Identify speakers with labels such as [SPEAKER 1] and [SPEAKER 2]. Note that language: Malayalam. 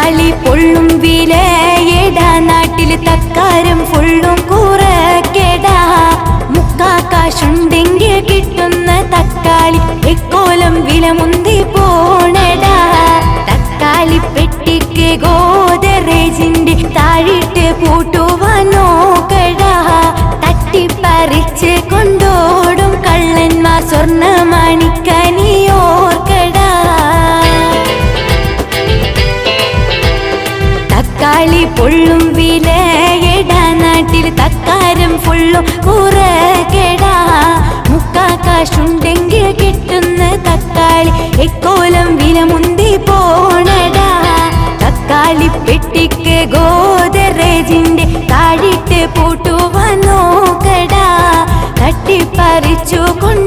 [SPEAKER 1] തക്കാളി പൊള്ളും വിലയെടാ നാട്ടില് തക്കാരം ഫുള്ളും കുറക്കെടാ മുക്കാക്കാശുണ്ടെങ്കിൽ കിട്ടുന്ന തക്കാളി എക്കോലം വില മുന്തി പോണടാ തക്കാളി പെട്ടിക്ക് ഗോദറേജിന്റെ താഴിട്ട് പൂട്ടുവാൻ നോക്കടാ തട്ടിപ്പറിച്ച് കൊണ്ടോടും കള്ളന്മാർ സ്വർണ്ണമാണിക്കനിയോർക്കടാ തക്കാളി പൊള്ളും വിലയെടാ നാട്ടിൽ തക്കാരം ഫുള്ളും കുറക്കെടാ മുക്കാക്കാശുണ്ടെങ്കിൽ കിട്ടുന്ന തക്കാളി എക്കോലം വില മുന്തി പോണടാ തക്കാളി പെട്ടിക്ക് ഗോദറേജിന്റെ താഴിട്ട് പൂട്ടുവാൻ നോക്കടാ തട്ടിപ്പറിച്ചു കൊണ്ട്